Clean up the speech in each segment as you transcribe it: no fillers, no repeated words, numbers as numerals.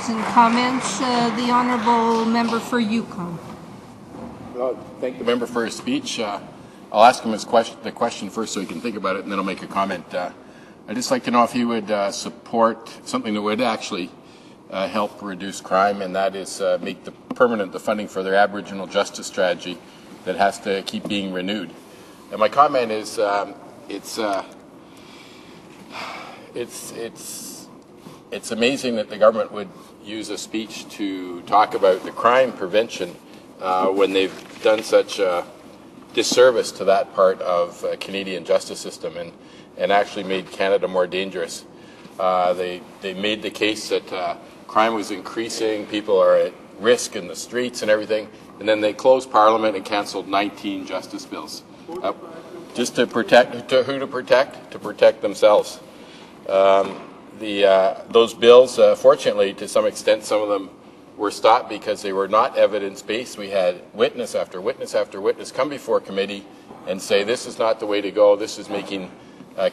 Questions and comments? The honourable member for Yukon. Well, thank the member for his speech. I'll ask him the question first so he can think about it, and then I'll make a comment. I'd just like to know if he would support something that would actually help reduce crime, and that is make permanent the funding for their Aboriginal justice strategy that has to keep being renewed. And my comment is it's amazing that the government would use a speech to talk about the crime prevention when they've done such a disservice to that part of Canadian justice system and actually made Canada more dangerous. They made the case that crime was increasing, people are at risk in the streets and everything, and then they closed Parliament and cancelled 19 justice bills. Just to protect, who to protect? To protect themselves. Those bills, fortunately, to some extent, some of them were stopped because they were not evidence-based. We had witness after witness after witness come before committee and say this is not the way to go, this is making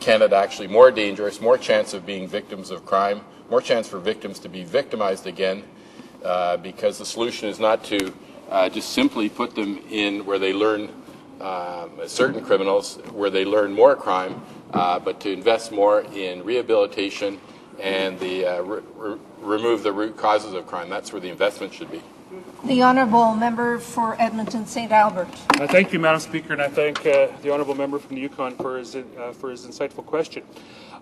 Canada actually more dangerous, more chance of being victims of crime, more chance for victims to be victimized again, because the solution is not to just simply put them in where they learn, certain criminals, where they learn more crime, but to invest more in rehabilitation and remove the root causes of crime. That's where the investment should be. The honourable member for Edmonton St. Albert. Thank you, Madam Speaker, and I thank the honourable member from the Yukon for his insightful question.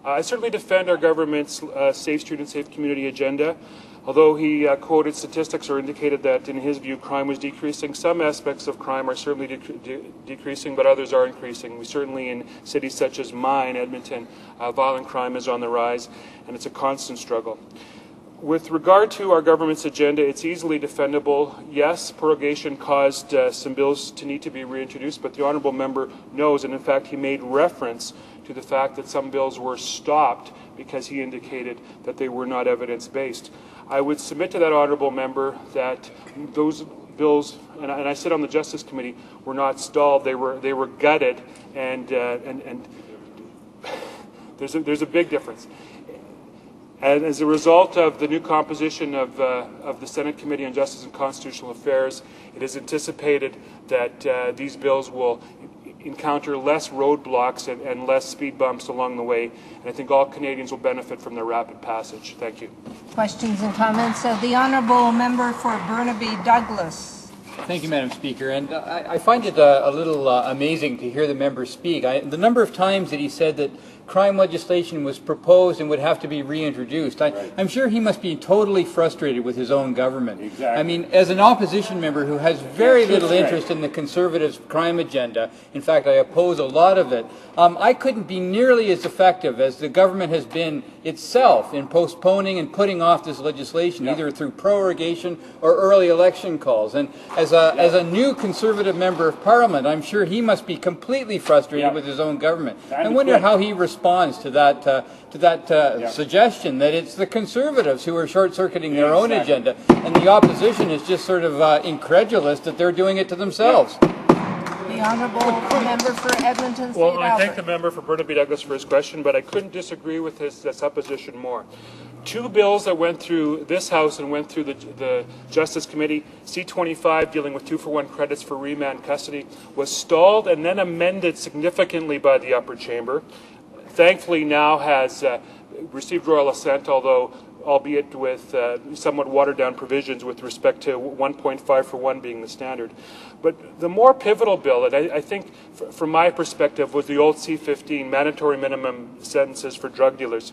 I certainly defend our government's Safe Street and Safe Community agenda. Although he quoted statistics or indicated that, in his view, crime was decreasing, some aspects of crime are certainly decreasing, but others are increasing. We certainly, in cities such as mine, Edmonton, violent crime is on the rise, and it's a constant struggle. With regard to our government's agenda, it's easily defendable. Yes, prorogation caused some bills to need to be reintroduced, but the honourable member knows, and in fact he made reference to the fact that some bills were stopped because he indicated that they were not evidence-based. I would submit to that honourable member that those bills, and I sit on the Justice Committee, were not stalled. They were gutted, and there's a big difference. And as a result of the new composition of the Senate Committee on Justice and Constitutional Affairs, it is anticipated that these bills will encounter less roadblocks and less speed bumps along the way, and I think all Canadians will benefit from their rapid passage. Thank you. Questions and comments? The honourable member for Burnaby Douglas. Thank you, Madam Speaker. And I find it a little amazing to hear the member speak. The number of times that he said that crime legislation was proposed and would have to be reintroduced. I'm sure he must be totally frustrated with his own government. Exactly. I mean, as an opposition member who has very little interest in the Conservatives' crime agenda, in fact, I oppose a lot of it, I couldn't be nearly as effective as the government has been itself in postponing and putting off this legislation, either through prorogation or early election calls. And as a new Conservative member of Parliament, I'm sure he must be completely frustrated with his own government. I wonder how he responds to that suggestion that it's the Conservatives who are short-circuiting their own agenda, and the opposition is just sort of incredulous that they're doing it to themselves. The honourable member for Edmonton St. Albert. Well, I thank the member for Burnaby Douglas for his question, but I couldn't disagree with his supposition more. Two bills that went through this House and went through the Justice Committee, C-25 dealing with 2-for-1 credits for remand custody, was stalled and then amended significantly by the upper chamber. Thankfully now has received royal assent, although albeit with somewhat watered-down provisions with respect to 1.5 for 1 being the standard. But the more pivotal bill, and I think from my perspective, was the old C-15, mandatory minimum sentences for drug dealers.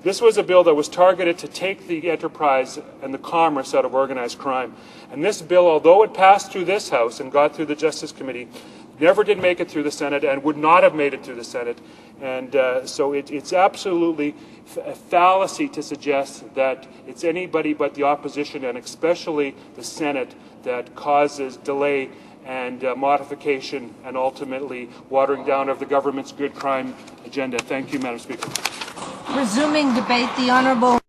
This was a bill that was targeted to take the enterprise and the commerce out of organized crime. And this bill, although it passed through this House and got through the Justice Committee, never did make it through the Senate and would not have made it through the Senate. And so it's absolutely a fallacy to suggest that it's anybody but the opposition, and especially the Senate, that causes delay and modification and ultimately watering down of the government's good crime agenda. Thank you, Madam Speaker. Resuming debate, the honourable